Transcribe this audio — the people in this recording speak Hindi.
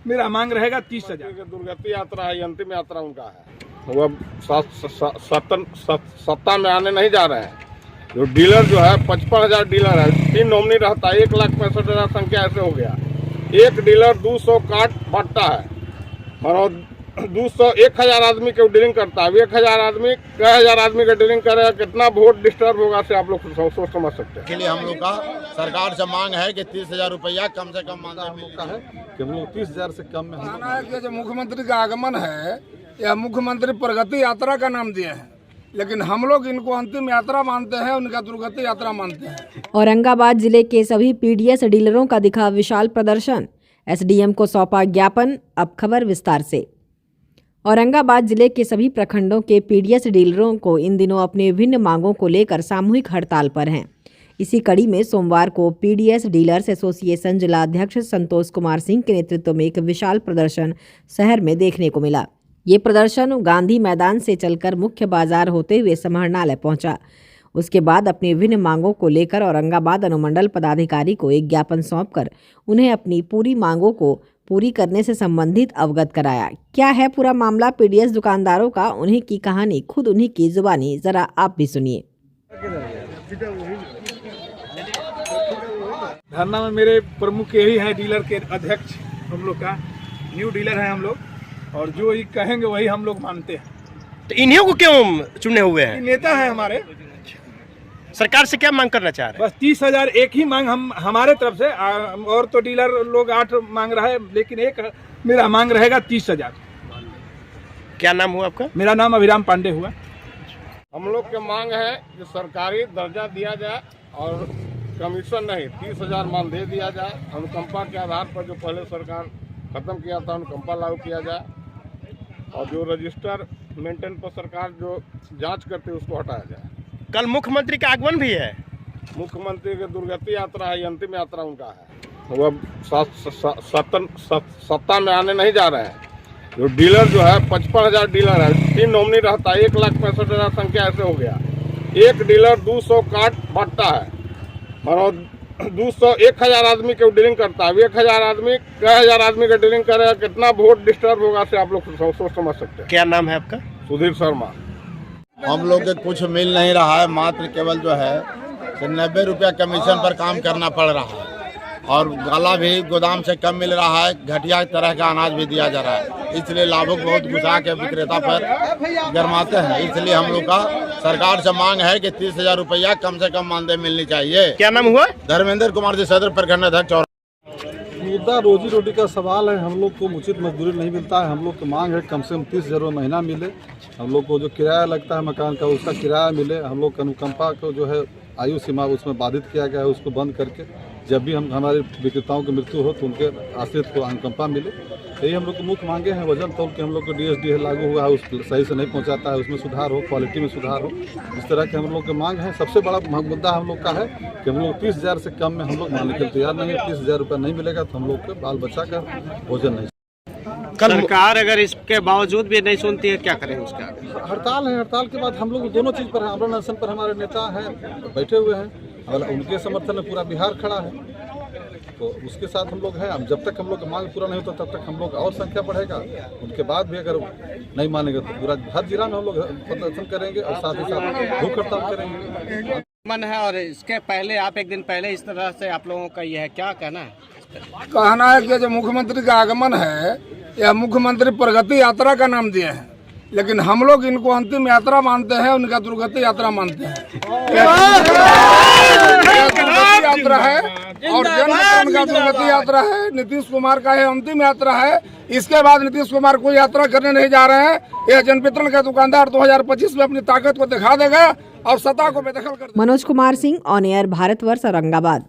मेरा मांग रहेगा 30,000। दुर्गति यात्रा है, अंतिम यात्रा उनका है। वो सत्ता में आने नहीं जा रहे हैं। जो डीलर जो है 55,000 डीलर है, 3 नॉमिनी रहता है, 1,65,000 संख्या ऐसे हो गया। एक डीलर 200 कार्ड बांटता है और 1,000 आदमी के डीलिंग करता है। 1,000 आदमी, कई हजार आदमी का डीलिंग करेगा, कितना वोट डिस्टर्ब होगा से आप लोग सोच समझ सकते हैं। के लिए हम लोग का सरकार से मांग है कि 30,000 रुपया कम से कम मांगा हम लोग का है कि हम लोग 30,000 से कम में है। जो मुख्यमंत्री का आगमन है, यह मुख्यमंत्री प्रगति यात्रा का नाम दिए हैं, लेकिन हम लोग इनको अंतिम यात्रा मानते हैं, उनका दुर्गति यात्रा मानते हैं। औरंगाबाद जिले के सभी पीडीएस डीलरों का दिखा विशाल प्रदर्शन, एसडीएम को सौंपा ज्ञापन। अब खबर विस्तार से। औरंगाबाद जिले के सभी प्रखंडों के पीडीएस डीलरों को इन दिनों अपनी विभिन्न मांगों को लेकर सामूहिक हड़ताल पर हैं। इसी कड़ी में सोमवार को पीडीएस डीलर्स एसोसिएशन जिला अध्यक्ष संतोष कुमार सिंह के नेतृत्व में एक विशाल प्रदर्शन शहर में देखने को मिला। ये प्रदर्शन गांधी मैदान से चलकर मुख्य बाजार होते हुए समाहरणालय पहुंचा। उसके बाद अपनी विभिन्न मांगों को लेकर औरंगाबाद अनुमंडल पदाधिकारी को एक ज्ञापन सौंपकर उन्हें अपनी पूरी मांगों को पूरी करने से संबंधित अवगत कराया। क्या है पूरा मामला पीडीएस दुकानदारों का, उन्हीं की कहानी खुद उन्हीं की जुबानी, जरा आप भी सुनिए। धरना में मेरे प्रमुख यही हैं, डीलर के अध्यक्ष हम लोग का, न्यू डीलर हैं हम लोग, और जो ये कहेंगे वही हम लोग मानते हैं। तो इन्हीं को क्यों चुने हुए हैं? नेता हैं हमारे। सरकार से क्या मांग करना चाह रहे हैं? बस 30,000 एक ही मांग हम हमारे तरफ से, और तो डीलर लोग 8 मांग रहा है, लेकिन एक मेरा मांग रहेगा 30,000। क्या नाम हुआ आपका? मेरा नाम अभिराम पांडे हुआ। हम लोग की मांग है कि सरकारी दर्जा दिया जाए और कमीशन नहीं, 30,000 मान दे दिया जाए। अनुकंपा के आधार पर जो पहले सरकार खत्म किया था, अनुकंपा लागू किया जाए, और जो रजिस्टर मेंटेन पर सरकार जो जांच करती है उसको हटाया जाए। कल मुख्यमंत्री का आगमन भी है। मुख्यमंत्री की दुर्गति यात्रा है, अंतिम यात्रा उनका है। वो सत्ता में आने नहीं जा रहे हैं। जो डीलर जो है 55,000 डीलर है, 3 नॉमिनी रहता है, 1,65,000 संख्या ऐसे हो गया। एक डीलर 200 कार्ड बांटता है और 1,000 आदमी के डीलिंग करता है। 1,000 आदमी, कई हजार आदमी का डीलिंग करेगा, कितना वोट डिस्टर्ब होगा से आप लोग सोच समझ सकते हैं। क्या नाम है आपका? सुधीर शर्मा। हम लोग के कुछ मिल नहीं रहा है, मात्र केवल जो है 90 रुपया कमीशन पर काम करना पड़ रहा है, और गला भी गोदाम से कम मिल रहा है। घटिया तरह का अनाज भी दिया जा रहा है, इसलिए लाभुक बहुत गुस्सा के विक्रेता पर गरमाते हैं। इसलिए हम लोग का सरकार से मांग है कि 30,000 रुपया कम से कम मानदेय मिलनी चाहिए। क्या नाम हुआ? धर्मेंद्र कुमार जी, सदर प्रखंड अध्यक्ष। मुद्दा रोजी रोटी का सवाल है। हम लोग को उचित मजदूरी नहीं मिलता है। हम लोग की मांग है कम से कम 30,000 महीना मिले। हम लोग को जो किराया लगता है मकान का, उसका किराया मिले। हम लोग अनुकंपा को जो है आयु सीमा उसमें बाधित किया गया है, उसको बंद करके जब भी हमारे विक्रेताओं की मृत्यु हो तो उनके आश्रित को अनुकंपा मिले। यही हम लोग को मुख्य मांगे हैं। वजन तौल के हम लोग को DSD लागू हुआ है, उस सही से नहीं पहुंचाता है, उसमें सुधार हो, क्वालिटी में सुधार हो, इस तरह के हम लोग की मांग है। सबसे बड़ा मुद्दा हम लोग का है कि हम लोग 30,000 से कम में हम लोग मानने के लिए तैयार नहीं है। 30,000 रुपया नहीं मिलेगा तो हम लोग के बाल बच्चा का भोजन नहीं। सरकार अगर इसके बावजूद भी नहीं सुनती है, क्या करें उसका? हड़ताल है। हड़ताल के बाद हम लोग दोनों चीज़ पर हैं। आमरण अनशन पर हमारे नेता हैं, बैठे हुए हैं, और उनके समर्थन में पूरा बिहार खड़ा है, तो उसके साथ हम लोग हैं। अब जब तक हम लोग मांग पूरा नहीं होता तब तक हम लोग और संख्या बढ़ेगा। उनके बाद भी अगर नहीं मानेंगे तो पूरा हर जिला में हम लोग प्रदर्शन करेंगे और साथ ही साथ भूख हड़ताल करेंगे। मन है, और इसके पहले आप एक दिन पहले इस तरह से आप लोगों का यह है, क्या कहना है? कहना है कि जो मुख्यमंत्री का आगमन है, यह मुख्यमंत्री प्रगति यात्रा का नाम दिए हैं, लेकिन हम लोग इनको अंतिम यात्रा मानते हैं, उनका दुर्गति यात्रा मानते हैं। दुर्गति यात्रा है और जन का दुर्गति यात्रा है। नीतीश कुमार का यह अंतिम यात्रा है। इसके बाद नीतीश कुमार कोई यात्रा करने नहीं जा रहे हैं। यह जनवितरण का दुकानदार 2025 में अपनी ताकत को दिखा देगा और सत्ता को बेदखल कर देगा। Manoj Kumar Singh, on air, Bharatvarsh, Aurangabad.